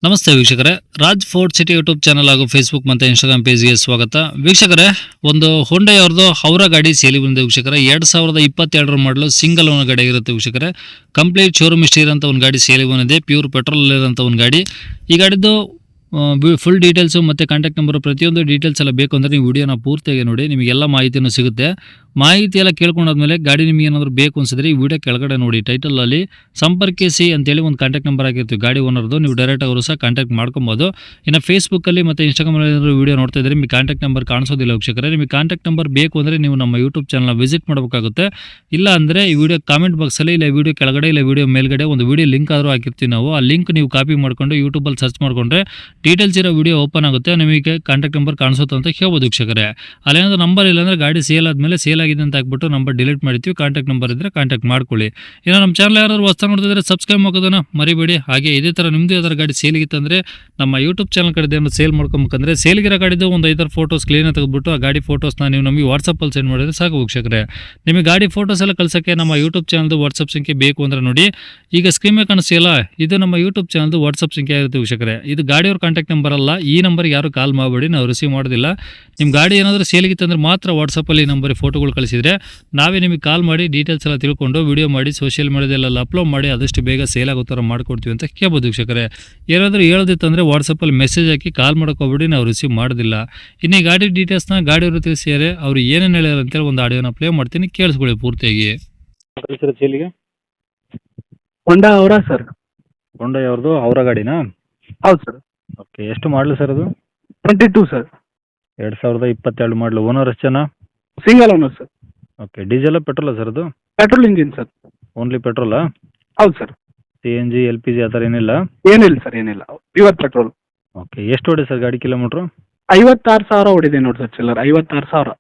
ನಮಸ್ತೆ ವೀಕ್ಷಕರೇ, Raj fort city YouTube channel ಹಾಗೂ ಫೇಸ್ಬುಕ್ ಮತ್ತು ಇನ್ಸ್ಟಾಗ್ರಾಮ್ ಪೇಜ್ಗೆ ಸ್ವಾಗತ. ವೀಕ್ಷಕರೇ, ಒಂದು ಹೊಂಡೈ ಅವ್ರದ್ದು ಹೌರ ಗಾಡಿ ಸೇಲಿ ಬಂದಿದೆ ವೀಕ್ಷಕರೇ. 2022 ಮಾಡಲು ಸಿಂಗಲ್ ಓನರ್ ಗಾಡಿ ಇರುತ್ತೆ ವೀಕ್ಷಕರೇ. ಕಂಪ್ಲೀಟ್ ಶೋರೂಮ್ ಹಿಸ್ಟ್ರಿ ಇರೋಂಥ ಒಂದು ಗಾಡಿ ಸೇಲಿ ಬಂದಿದೆ. ಪ್ಯೂರ್ ಪೆಟ್ರೋಲ್ ಇರೋಂಥ ಒಂದು ಗಾಡಿ. ಈ ಗಾಡಿದು ಫುಲ್ ಡೀಟೇಲ್ಸು ಮತ್ತು ಕಾಂಟ್ಯಾಕ್ಟ್ ನಂಬರ್ ಪ್ರತಿಯೊಂದು ಡೀಟೇಲ್ಸ್ ಎಲ್ಲ ಬೇಕು ಅಂದರೆ ನೀವು ವಿಡಿಯೋನ ಪೂರ್ತಿಯಾಗಿ ನೋಡಿ, ನಿಮಗೆಲ್ಲ ಮಾಹಿತಿನೂ ಸಿಗುತ್ತೆ. ಮಾಹಿತಿ ಎಲ್ಲ ಕೇಳ್ಕೊಂಡಾದ್ಮೇಲೆ ಗಾಡಿ ನಿಮಗೆ ಏನಾದರೂ ಬೇಕು ಅನ್ಸಿದ್ರೆ ಈ ವಿಡಿಯೋ ಕೆಳಗಡೆ ನೋಡಿ, ಟೈಟಲಲ್ಲಿ ಸಂಪರ್ಕಿಸಿ ಅಂತೇಳಿ ಒಂದು ಕಾಂಟ್ಯಾಕ್ಟ್ ನಂಬರ್ ಆಗಿರ್ತೀವಿ ಗಾಡಿ ಓನರ್ದು. ನೀವು ಡೈರೆಕ್ಟ್ ಅವರು ಸಹ ಕಾಂಟ್ಯಾಕ್ಟ್ ಮಾಡ್ಕೊಬೋದು. ಇನ್ನು ಫೇಸ್ಬುಕ್ಕಲ್ಲಿ ಮತ್ತು ಇನ್ಸ್ಟಾಗ್ರಾಮಲ್ಲಿ ಏನಾದರೂ ವಿಡಿಯೋ ನೋಡ್ತಾ ಇದ್ದರೆ ನಿಮಗೆ ಕಾಂಟ್ಯಾಕ್ಟ್ ನಂಬರ್ ಕಾಣಿಸೋದಿಲ್ಲ ವೀಕ್ಷಕರೇ. ನಿಮಗೆ ಕಾಂಟ್ಯಾಕ್ಟ್ ನಂಬರ್ ಬೇಕು ಅಂದರೆ ನೀವು ನಮ್ಮ ಯೂಟ್ಯೂಬ್ ಚಾನಲ್ನ ವಿಸಿಟ್ ಮಾಡಬೇಕಾಗುತ್ತೆ. ಇಲ್ಲ ಅಂದರೆ ಈ ವಿಡಿಯೋ ಕಾಮೆಂಟ್ ಬಾಕ್ಸಲ್ಲಿ, ಇಲ್ಲ ವಿಡಿಯೋ ಕೆಳಗಡೆ, ಇಲ್ಲ ವಿಡಿಯೋ ಮೇಲ್ಗಡೆ ಒಂದು ವಿಡಿಯೋ ಲಿಂಕ್ ಆದರೂ ಹಾಕಿರ್ತೀವಿ ನಾವು. ಆ ಲಿಂಕ್ ನೀವು ಕಾಪಿ ಮಾಡಿಕೊಂಡು ಯೂಟ್ಯೂಬಲ್ಲಿ ಸರ್ಚ್ ಮಾಡಿಕೊಂಡ್ರೆ ಡೀಟೇಲ್ಸ್ ಇರೋ ವಿಡಿಯೋ ಓಪನ್ ಆಗುತ್ತೆ. ನಿಮಗೆ ಕಾಂಟ್ಯಾಕ್ಟ್ ನಂಬರ್ ಕಾಣಿಸುತ್ತೆ ಅಂತ ಹೇಳ್ಬೋದು ವೀಕ್ಷಕರೇ. ಅಲ್ಲೇನಾದರೂ ನಂಬರ್ ಇಲ್ಲ ಅಂದರೆ ಗಾಡಿ ಸೇಲ್ ಆದಮೇಲೆ ಸೇಲ್ ಆಗಿದೆ ಅಂತ ಹಾಕ್ಬಿಟ್ಟು ನಂಬರ್ ಡಿಲೀಟ್ ಮಾಡ್ತೀವಿ. ಕಾಂಟ್ಯಾಕ್ಟ್ ನಂಬರ್ ಇದ್ದರೆ ಕಾಂಟ್ಯಾಕ್ಟ್ ಮಾಡ್ಕೊಳ್ಳಿ. ಇನ್ನು ನಮ್ಮ ಚಾನಲ್ ಯಾರಾದರೂ ಹೊಸ ನೋಡ್ತಿದ್ರೆ ಸಬ್ಸ್ಕ್ರೈಬ್ ಮಾಡೋದನ್ನ ಮರಿಬೇಡಿ. ಹಾಗೆ ಇದೇ ಥರ ನಿಮ್ಮದು ಯಾವ್ದಾರು ಗಾಡಿ ಸೇಲಿಗಿತ್ತಂದರೆ ನಮ್ಮ ಯೂಟ್ಯೂಬ್ ಚಾನಲ್ ಕಡೆ ಸೇಲ್ ಮಾಡ್ಕೊಬೇಕಂದ್ರೆ ಸೇಲ್ಗಿರೋ ಗಾಡಿದು ಒಂದು 5 ಫೋಟೋಸ್ ಕ್ಲೀನಾಗಿ ತೆಗೆದುಬಿಟ್ಟು ಆ ಗಾಡಿ ಫೋಟೋಸ್ನ ನೀವು ನಮಗೆ ವಾಟ್ಸಪ್ಪಲ್ಲಿ ಸೆಂಡ್ ಮಾಡಿದ್ರೆ ಸಾಕು ವೀಕ್ಷಕರೇ. ನಿಮಗೆ ಗಾಡಿ ಫೋಟೋಸ್ ಎಲ್ಲ ಕಳ್ಸೋಕ್ಕೆ ನಮ್ಮ ಯೂಟ್ಯೂಬ್ ಚಾನಲ್ದು ವಾಟ್ಸಪ್ ಸಂಖ್ಯೆ ಬೇಕು ಅಂದರೆ ನೋಡಿ, ಈಗ ಸ್ಕ್ರೀನ್ ಮೇಲೆ ಕಾಣಿಸ್ತಿಲ್ಲ, ಇದು ನಮ್ಮ ಯೂಟ್ಯೂಬ್ ಚಾನಲ್ದು ವಾಟ್ಸಪ್ ಸಂಖ್ಯೆ ಆಗಿರುತ್ತೆ ವೀಕ್ಷಕರೇ. ಇದು ಗಾಡಿಯವ್ರ ಕಾಂಟ್ಯಾಕ್ಟ್ ನಂಬರ್ ಅಲ್ಲ. ಈ ನಂಬರ್ಗೆ ಯಾರು ಕಾಲ್ ಮಾಡಬೇಡಿ, ನಾವು ರಿಸೀವ್ ಮಾಡೋದಿಲ್ಲ. ನಿಮ್ಮ ಗಾಡಿ ಏನಾದರೂ ಸೇಲಿಗಿತ್ತಂದ್ರೆ ಮಾತ್ರ ವಾಟ್ಸಪ್ಪಲ್ಲಿ ಈ ನಂಬರಿಗೆ ಫೋಟೋಗಳು ಕಳಿಸಿದರೆ ನಾವೇ ನಿಮಗೆ ಕಾಲ್ ಮಾಡಿ ಡೀಟೇಲ್ಸ್ ಎಲ್ಲ ತಿಳ್ಕೊಂಡು ವಿಡಿಯೋ ಮಾಡಿ ಸೋಷಿಯಲ್ ಮೀಡಿಯಾದಲ್ಲೆಲ್ಲ ಅಪ್ಲೋಡ್ ಮಾಡಿ ಆದಷ್ಟು ಬೇಗ ಸೇಲ್ ಆಗೋ ಥರ ಮಾಡ್ಕೊಡ್ತೀವಿ ಅಂತ ಕೇಳ್ಬೋದು ವೀಕ್ಷಕರೇ. ಏನಾದರೂ ಹೇಳೋದಿತ್ತಂದರೆ ವಾಟ್ಸಪ್ಪಲ್ಲಿ ಮೆಸೇಜ್ ಹಾಕಿ ಕಾಲ್ ಮಾಡೋಕ್ಕೋಗ್ಬೇಡಿ, ನಾವು ರಿಸೀವ್ ಮಾಡೋದಿಲ್ಲ. ಇನ್ನು ಈ ಗಾಡಿ ಡೀಟೇಲ್ಸ್ನ ಗಾಡಿಯವರು ತಿಳಿಸಿದರೆ ಅವರು ಏನೇನು ಹೇಳ್ಯಾರ ಅಂತೇಳಿ ಒಂದು ಆಡಿಯೋನ ಪ್ಲೇ ಮಾಡ್ತೀನಿ, ಕೇಳಿಸ್ಕೊಳ್ಳಿ ಪೂರ್ತಿಯಾಗಿ. ಸೇಲಿಗೆ ಹೊಂಡಾ ಅವರ ಸರ್. ಹೊಂಡೈ ಅವ್ರದ್ದು ಅವರ ಗಾಡಿನಾ? ಹೌದು ಸರ್. ಓಕೆ, ಎಷ್ಟು ಮಾಡಲು ಸರ್ ಅದು? 22 ಸರ್. 2022 ಮಾಡಲು. ಓನರ್ ಎಷ್ಟು ಜನ? Single owner sir. Okay, diesel ಪೆಟ್ರೋಲ ಸರ್ ಅದು? Petrol engine sir. ಓನ್ಲಿ ಪೆಟ್ರೋಲಾ? ಹೌದು ಸರ್. CNG LPG ಆ ಥರ ಏನಿಲ್ಲ? ಏನಿಲ್ಲ ಸರ್, ಏನಿಲ್ಲ, ಪ್ಯೂರ್ ಪೆಟ್ರೋಲ್. ಓಕೆ, ಎಷ್ಟು ಹೊಡೆ ಸರ್ ಗಾಡಿ ಕಿಲೋಮೀಟ್ರು? 56,000 ಹೊಡಿದೆ ನೋಡಿ ಸರ್, ಚಿಲ್ಲರ್ 56,000.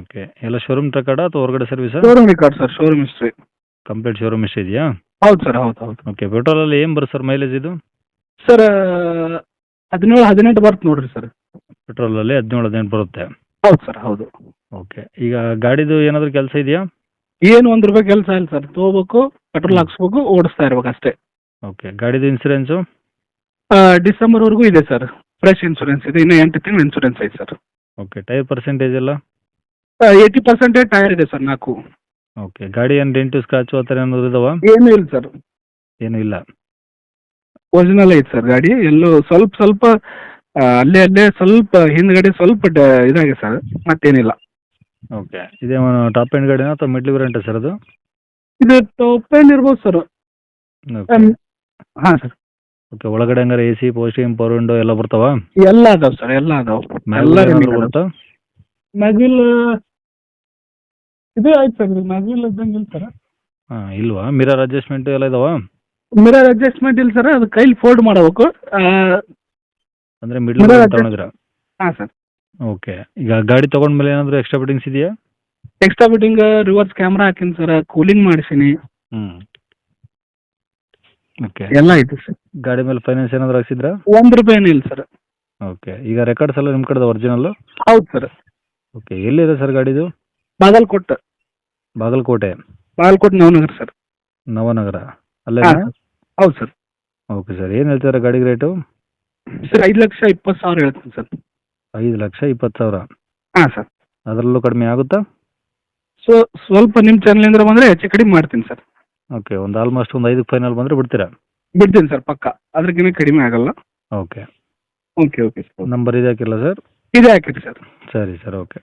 ಓಕೆ, ಎಲ್ಲ ಶೋರೂಮ್ ರೆಕಾರ್ಡಾ ಅಥವಾ ಹೊರಗಡೆ ಸರ್ವಿಸಾ? Showroom record sir, showroom history. Complete showroom ಇಷ್ಟ ಇದೆಯಾ? ಹೌದು ಸರ್, ಹೌದು ಹೌದು. ಓಕೆ, ಪೆಟ್ರೋಲಲ್ಲಿ ಏನು ಬರುತ್ತೆ ಸರ್ ಮೈಲೇಜ್ ಇದು? ಸರ್ 17-18 ಬರುತ್ತೆ ನೋಡ್ರಿ ಸರ್. ಪೆಟ್ರೋಲಲ್ಲಿ 17-18 ಬರುತ್ತೆ. ಹೌದು ಸರ್, ಹೌದು. ಓಕೆ, ಈಗ ಗಾಡಿದು ಏನಾದರೂ ಕೆಲಸ ಇದೆಯಾ? ಏನು 1 ರೂಪಾಯಿ ಕೆಲಸ ಇಲ್ಲ ಸರ್. ತೊಗೋಬೇಕು, ಪೆಟ್ರೋಲ್ ಹಾಕ್ಸ್ಬೇಕು, ಓಡಿಸ್ತಾ ಇರ್ಬೇಕು ಅಷ್ಟೇ. ಓಕೆ, ಗಾಡಿದು ಇನ್ಸೂರೆನ್ಸು? ಡಿಸೆಂಬರ್ವರೆಗೂ ಇದೆ ಸರ್. ಫ್ರೆಶ್ ಇನ್ಶೂರೆನ್ಸ್ ಇದೆ, ಇನ್ನೂ 8 ತಿಂಗಳು ಇನ್ಶೂರೆನ್ಸ್ ಐತೆ ಸರ್. ಓಕೆ, ಟೈರ್ ಪರ್ಸೆಂಟೇಜ್ ಎಲ್ಲ? 80% ಟೈರ್ ಇದೆ ಸರ್, 4. ಓಕೆ, ಗಾಡಿ ಏನು ಡೆಂಟು ಸ್ಕ್ರಾಚು ಆ ಥರ ಏನಾದರೂ ಇದಾವ? ಏನೂ ಇಲ್ಲ ಸರ್, ಏನೂ ಇಲ್ಲ. ಒರಿಜಿನಲ್ ಐತೆ ಸರ್ ಗಾಡಿ. ಎಲ್ಲೂ ಸ್ವಲ್ಪ ಅಲ್ಲೇ ಸ್ವಲ್ಪ ಹಿಂದ್ಗಡೆ ಸ್ವಲ್ಪ ಇದಾಗಿದೆ ಸರ್, ಮತ್ತೇನಿಲ್ಲ. ಓಕೆ, ಇದೇ ಟಾಪ್ ಎಂಡ್ ಗಾಡಿನಾ ಅಥವಾ ಮಿಡ್ಲ್ ವೇರಿಯಂಟಾ ಸರ್ ಅದು? ಇದು ಟಾಪ್ ಎಂಡ್ ಇರ್ಬೋದು ಸರ್. ಓಕೆ. ಹಾಂ ಸರ್. ಓಕೆ, ಒಳಗಡೆ ಹಂಗಾರೆ AC, ಪೋಸ್ಟಿಂಗ್, ಪವರ್ ವಿಂಡೋ ಎಲ್ಲ ಬರ್ತಾವ? ಎಲ್ಲ ಅದಾವೆ ಸರ್, ಎಲ್ಲ ಅದಾವೆ. ಎಲ್ಲ ಬರುತ್ತಾ? ಮ್ಯಾಗ್ವಿಲ್ ಇದು ಆಯ್ತು ಸರ್, ಮ್ಯಾಗ್ವಿಲ್ ಇದ್ದಂಗೆ ಇಲ್ಲ ಸರ್. ಹಾಂ, ಇಲ್ವಾ? ಮಿರರ್ ಅಡ್ಜಸ್ಟ್ಮೆಂಟ್ ಎಲ್ಲ ಇದಾವ? ಮಿರರ್ ಅಡ್ಜಸ್ಟ್ಮೆಂಟ್ ಇಲ್ಲ ಸರ್, ಅದು ಕೈಲಿ ಫೋಲ್ಡ್ ಮಾಡಬೇಕು. ಅಂದರೆ ಮಿಡ್ಲ್ ತಗೊಂಡಿದ್ರ? ಹಾಂ ಸರ್. ಓಕೆ, ಈಗ ಗಾಡಿ ತೊಗೊಂಡ್ಮೇಲೆ ಏನಾದರೂ ಎಕ್ಸ್ಟ್ರಾ ಫಿಟ್ಟಿಂಗ್ಸ್ ಇದೆಯಾ? ಎಕ್ಸ್ಟ್ರಾ ಫಿಟ್ಟಿಂಗ್ ರಿವರ್ಸ್ ಕ್ಯಾಮ್ರಾ ಹಾಕಿನಿ ಸರ್, ಕೂಲಿಂಗ್ ಮಾಡಿಸೀನಿ. ಓಕೆ, ಎಲ್ಲ ಐತೆ ಸರ್. ಗಾಡಿ ಮೇಲೆ ಫೈನಾನ್ಸ್ ಏನಾದರೂ ಹಾಕ್ಸಿದ್ರಾ? 1 ರೂಪಾಯಿ ಇಲ್ಲ ಸರ್. ಓಕೆ, ಈಗ ರೆಕಾರ್ಡ್ಸ್ ಎಲ್ಲ ನಿಮ್ಮ ಕಡೆದ ಒರಿಜಿನಲ್ಲು? ಹೌದು ಸರ್. ಓಕೆ, ಎಲ್ಲಿದೆ ಸರ್ ಗಾಡಿದು? ಬಾಗಲಕೋಟೆ ನವನಗರ ಸರ್. ನವನಗರ ಅಲ್ಲೇ? ಹೌದು ಸರ್. ಓಕೆ ಸರ್, ಏನು ಹೇಳ್ತಾರೆ ಗಾಡಿಗೆ ರೇಟು? ಸರ್ 5,20,000 ಹೇಳ್ತೀನಿ ಸರ್. 5,20,000? ಹಾಂ ಸರ್. ಅದರಲ್ಲೂ ಕಡಿಮೆ ಆಗುತ್ತಾ? ಸ್ವಲ್ಪ ನಿಮ್ಮ ಚಾನಲಿಂದ ಬಂದರೆ ಹೆಚ್ಚು ಕಡಿಮೆ ಮಾಡ್ತೀನಿ ಸರ್. ಓಕೆ, ಒಂದು ಆಲ್ಮೋಸ್ಟ್ ಒಂದು 5ಕ್ಕೆ ಫೈನಲ್ ಬಂದರೆ ಬಿಡ್ತೀರಾ? ಬಿಡ್ತೀನಿ ಸರ್, ಪಕ್ಕ. ಅದಕ್ಕಿಂತ ಕಡಿಮೆ ಆಗಲ್ಲ. ಓಕೆ. Okay sir. ನಂಬರ್ ಇದೆ ಹಾಕಿಲ್ಲ ಸರ್? ಇದೇ ಹಾಕಿರಿ ಸರ್. ಸರಿ ಸರ್, ಓಕೆ.